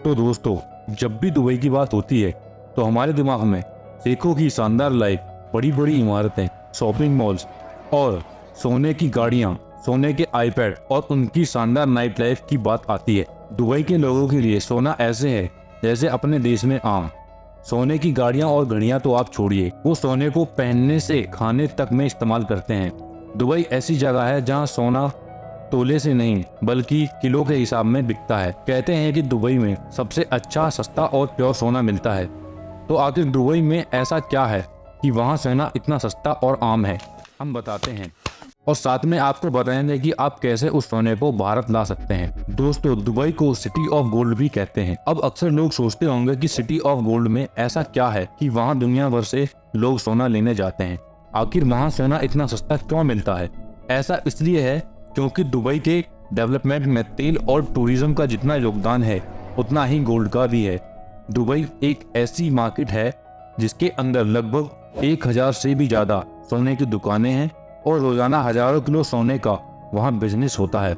तो दोस्तों, जब भी दुबई की बात होती है तो हमारे दिमाग में शेखों की शानदार लाइफ, बड़ी बड़ी इमारतें, शॉपिंग मॉल्स और सोने की गाड़ियां, सोने के आईपैड और उनकी शानदार नाइट लाइफ की बात आती है। दुबई के लोगों के लिए सोना ऐसे है जैसे अपने देश में आम। सोने की गाड़ियां और घड़ियां तो आप छोड़िए, वो सोने को पहनने से खाने तक में इस्तेमाल करते हैं। दुबई ऐसी जगह है जहां सोना तोले से नहीं बल्कि किलो के हिसाब में बिकता है। कहते हैं कि दुबई में सबसे अच्छा, सस्ता और प्योर सोना मिलता है। तो आखिर दुबई में ऐसा क्या है कि वहाँ सोना इतना सस्ता और आम है, हम बताते हैं और साथ में आपको बताएंगे कि आप कैसे उस सोने को भारत ला सकते हैं। दोस्तों, दुबई को सिटी ऑफ गोल्ड भी कहते हैं। अब अक्सर लोग सोचते होंगे कि सिटी ऑफ गोल्ड में ऐसा क्या है कि वहाँ दुनिया भर से लोग सोना लेने जाते हैं। आखिर वहाँ सोना इतना सस्ता क्यों मिलता है? ऐसा इसलिए है क्योंकि दुबई के डेवलपमेंट में तेल और टूरिज्म का जितना योगदान है उतना ही गोल्ड का भी है। दुबई एक ऐसी मार्केट है जिसके अंदर लगभग 1000 से भी ज्यादा सोने की दुकानें हैं और रोजाना हजारों किलो सोने का वहां बिजनेस होता है।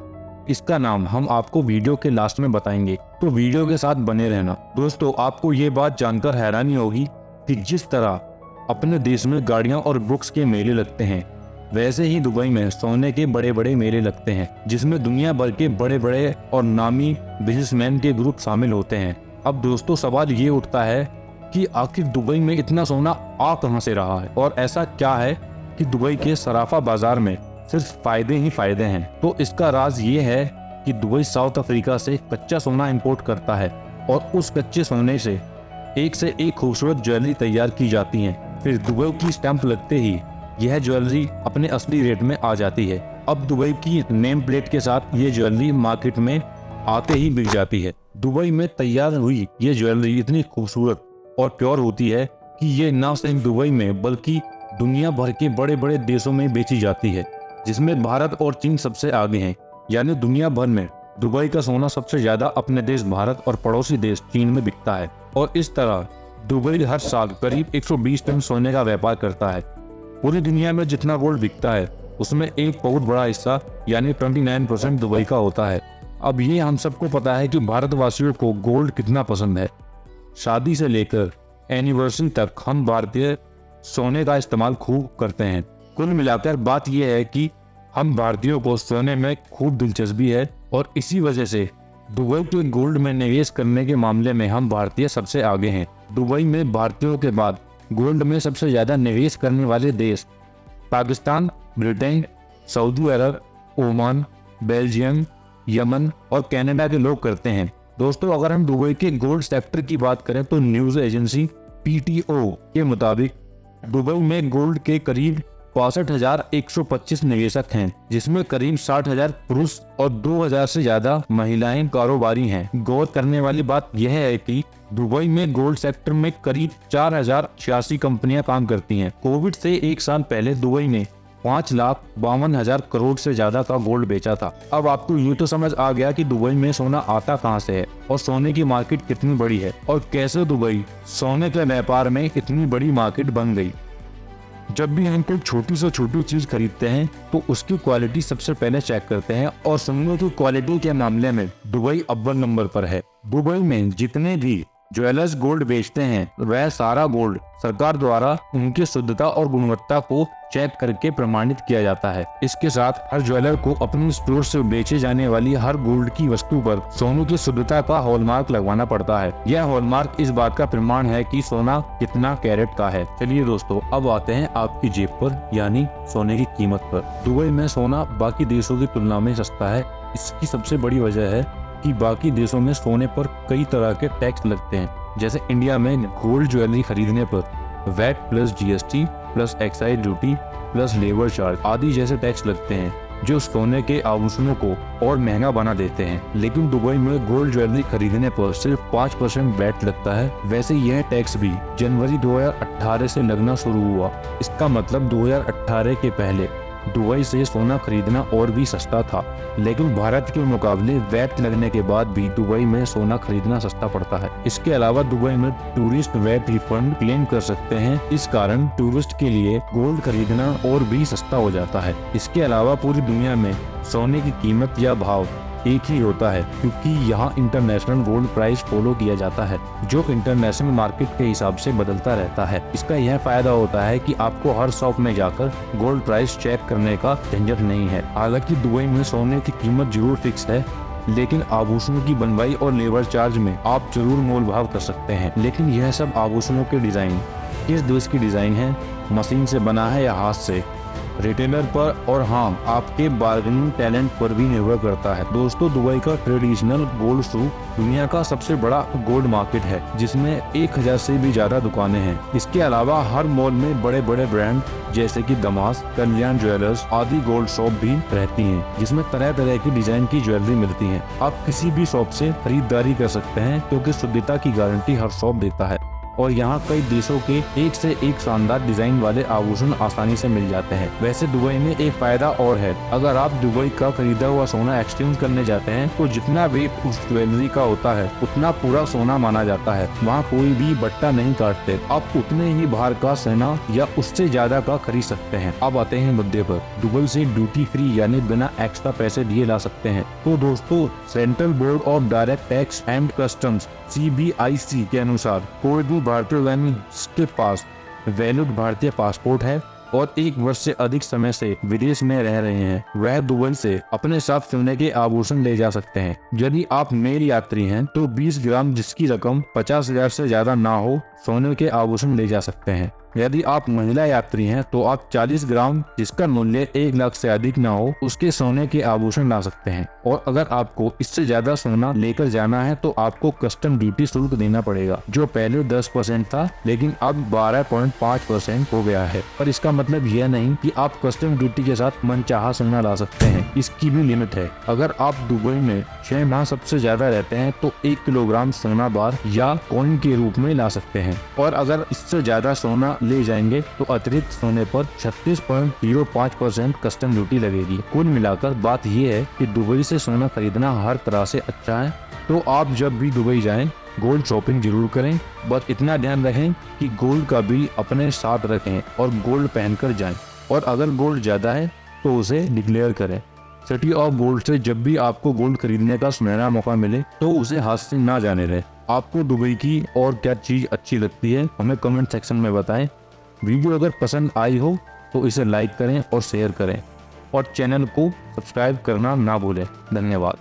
इसका नाम हम आपको वीडियो के लास्ट में बताएंगे, तो वीडियो के साथ बने रहना। दोस्तों, आपको ये बात जानकर हैरानी होगी कि जिस तरह अपने देश में गाड़ियां और बुक्स के मेले लगते हैं, वैसे ही दुबई में सोने के बड़े बड़े मेले लगते हैं जिसमें दुनिया भर के बड़े बड़े और नामी बिजनेसमैन के ग्रुप शामिल होते हैं। अब दोस्तों, सवाल ये उठता है कि आखिर दुबई में इतना सोना आ कहां से रहा है और ऐसा क्या है कि दुबई के सराफा बाजार में सिर्फ फायदे ही फायदे हैं। तो इसका राज ये है कि दुबई साउथ अफ्रीका से कच्चा सोना इंपोर्ट करता है और उस कच्चे सोने से एक खूबसूरत ज्वेलरी तैयार की जाती है। फिर दुबई की स्टैंप लगते ही यह ज्वेलरी अपने असली रेट में आ जाती है। अब दुबई की नेम प्लेट के साथ ये ज्वेलरी मार्केट में आते ही बिक जाती है। दुबई में तैयार हुई ये ज्वेलरी इतनी खूबसूरत और प्योर होती है कि ये न सिर्फ दुबई में बल्कि दुनिया भर के बड़े बड़े देशों में बेची जाती है, जिसमें भारत और चीन सबसे आगे हैं। यानी दुनिया भर में दुबई का सोना सबसे ज्यादा अपने देश भारत और पड़ोसी देश चीन में बिकता है। और इस तरह दुबई हर साल करीब 120 टन सोने का व्यापार करता है। पूरी दुनिया में जितना गोल्ड बिकता है उसमें एक बहुत बड़ा हिस्सा यानी 29% दुबई का होता है। अब ये हम सबको पता है कि भारतवासियों को गोल्ड कितना पसंद है। शादी से लेकर एनिवर्सरी तक हम भारतीय सोने का इस्तेमाल खूब करते हैं। कुल मिलाकर बात यह है कि हम भारतीयों को सोने में खूब दिलचस्पी है और इसी वजह से दुबई के गोल्ड में निवेश करने के मामले में हम भारतीय सबसे आगे हैं। दुबई में भारतीयों के बाद गोल्ड में सबसे ज्यादा निवेश करने वाले देश पाकिस्तान, ब्रिटेन, सऊदी अरब, ओमान, बेल्जियम, यमन और कनाडा के लोग करते हैं। दोस्तों, अगर हम दुबई के गोल्ड सेक्टर की बात करें तो न्यूज एजेंसी PTO के मुताबिक दुबई में गोल्ड के करीब 62,125 निवेशक हैं, जिसमें करीब 60,000 पुरुष और 2,000 से ज्यादा महिलाएं कारोबारी हैं। गौर करने वाली बात यह है कि दुबई में गोल्ड सेक्टर में करीब 4,086 कंपनियां काम करती हैं। कोविड से एक साल पहले दुबई ने 5,52,000 करोड़ से ज्यादा का गोल्ड बेचा था। अब आपको यूँ तो समझ आ गया कि दुबई में सोना आता कहां से है और सोने की मार्केट कितनी बड़ी है और कैसे दुबई सोने के व्यापार में इतनी बड़ी मार्केट बन गई। जब भी हम कोई छोटी से छोटी चीज खरीदते हैं तो उसकी क्वालिटी सबसे पहले चेक करते हैं और सोने की क्वालिटी के मामले में दुबई अव्वल नंबर पर है। दुबई में जितने भी ज्वेलर्स गोल्ड बेचते हैं वह सारा गोल्ड सरकार द्वारा उनकी शुद्धता और गुणवत्ता को चेक करके प्रमाणित किया जाता है। इसके साथ हर ज्वेलर को अपने स्टोर से बेचे जाने वाली हर गोल्ड की वस्तु पर सोने की शुद्धता का हॉलमार्क लगवाना पड़ता है। यह हॉलमार्क इस बात का प्रमाण है कि सोना कितना कैरेट का है। चलिए दोस्तों, अब आते हैं आपकी जेब पर यानी सोने की कीमत पर। दुबई में सोना बाकी देशों की तुलना में सस्ता है। इसकी सबसे बड़ी वजह है कि बाकी देशों में सोने पर कई तरह के टैक्स लगते हैं। जैसे इंडिया में गोल्ड ज्वेलरी खरीदने पर VAT plus GST plus excise duty plus labour charge आदि जैसे टैक्स लगते हैं, जो सोने के आभूषणों को और महंगा बना देते हैं। लेकिन दुबई में गोल्ड ज्वेलरी खरीदने पर सिर्फ 5% वैट लगता है। वैसे यह टैक्स भी जनवरी 2018 से लगना शुरू हुआ। इसका मतलब 2018 के पहले दुबई से सोना खरीदना और भी सस्ता था, लेकिन भारत के मुकाबले वैट लगने के बाद भी दुबई में सोना खरीदना सस्ता पड़ता है। इसके अलावा दुबई में टूरिस्ट वैट रिफंड क्लेम कर सकते हैं। इस कारण टूरिस्ट के लिए गोल्ड खरीदना और भी सस्ता हो जाता है। इसके अलावा पूरी दुनिया में सोने की कीमत या भाव एक ही होता है, क्योंकि यहाँ इंटरनेशनल गोल्ड प्राइस फॉलो किया जाता है जो इंटरनेशनल मार्केट के हिसाब से बदलता रहता है। इसका यह फायदा होता है कि आपको हर शॉप में जाकर गोल्ड प्राइस चेक करने का झंझट नहीं है। हालांकि दुबई में सोने की कीमत जरूर फिक्स है, लेकिन आभूषणों की बनवाई और लेबर चार्ज में आप जरूर मोल भाव कर सकते हैं। लेकिन यह सब आभूषणों के डिजाइन किस देश की डिजाइन है, मशीन से बना है या हाथ से, रिटेलर पर और हाँ आपके बार्गेनिंग टैलेंट पर भी निर्भर करता है। दोस्तों, दुबई का ट्रेडिशनल गोल्ड सूक दुनिया का सबसे बड़ा गोल्ड मार्केट है, जिसमें 1000 से भी ज्यादा दुकानें हैं। इसके अलावा हर मॉल में बड़े बड़े ब्रांड जैसे कि दमास, कल्याण ज्वेलर्स आदि गोल्ड शॉप भी रहती हैं, जिसमें तरह तरह की डिजाइन की ज्वेलरी मिलती है। आप किसी भी शॉप से खरीदारी कर सकते हैं, क्योंकि शुद्धता की गारंटी हर शॉप देता है और यहाँ कई देशों के एक से एक शानदार डिजाइन वाले आभूषण आसानी से मिल जाते हैं। वैसे दुबई में एक फायदा और है, अगर आप दुबई का खरीदा हुआ सोना एक्सचेंज करने जाते हैं तो जितना वेट उस ज्वेलरी का होता है उतना पूरा सोना माना जाता है। वहाँ कोई भी बट्टा नहीं काटते, आप उतने ही बाहर का सोना या उससे ज्यादा का खरीद सकते हैं। अब आते हैं मुद्दे पर, दुबई से ड्यूटी फ्री यानी बिना एक्स्ट्रा पैसे दिए ला सकते हैं। तो दोस्तों, central board of direct tax and customs CBIC के अनुसार कोई भी भारतीय के पास वैलिड भारतीय पासपोर्ट है और 1 वर्ष से अधिक समय से विदेश में रह रहे हैं, वह दुबई से अपने साथ सोने के आभूषण ले जा सकते हैं। यदि आप मेल यात्री हैं तो 20 ग्राम जिसकी रकम 50,000 से ज्यादा ना हो सोने के आभूषण ले जा सकते हैं। यदि आप महिला यात्री हैं तो आप 40 ग्राम जिसका मूल्य 1 लाख से अधिक ना हो उसके सोने के आभूषण ला सकते हैं। और अगर आपको इससे ज्यादा सोना लेकर जाना है तो आपको कस्टम ड्यूटी शुल्क देना पड़ेगा, जो पहले 10% था लेकिन अब 12.5% हो गया है। पर इसका मतलब यह नहीं कि आप कस्टम ड्यूटी के साथ मनचाहा सोना ला सकते हैं, इसकी भी लिमिट है। अगर आप दुबई में 6 माह सबसे ज्यादा रहते हैं तो 1 किलोग्राम सोना बार या कॉइन के रूप में ला सकते हैं, और अगर इससे ज्यादा सोना ले जाएंगे तो अतिरिक्त सोने पर 36.05% कस्टम ड्यूटी लगेगी। कुल मिलाकर बात यह है कि दुबई से सोना खरीदना हर तरह से अच्छा है। तो आप जब भी दुबई जाएं गोल्ड शॉपिंग जरूर करें, बस इतना ध्यान रखें कि गोल्ड का बिल अपने साथ रखें और गोल्ड पहनकर जाएं, और अगर गोल्ड ज्यादा है तो उसे डिक्लेयर करें। सिटी ऑफ गोल्ड से जब भी आपको गोल्ड खरीदने का सुनहरा मौका मिले तो उसे हाथ से ना जाने दें। आपको दुबई की और क्या चीज अच्छी लगती है हमें कमेंट सेक्शन में बताएं। वीडियो अगर पसंद आई हो तो इसे लाइक करें और शेयर करें, और चैनल को सब्सक्राइब करना ना भूलें। धन्यवाद।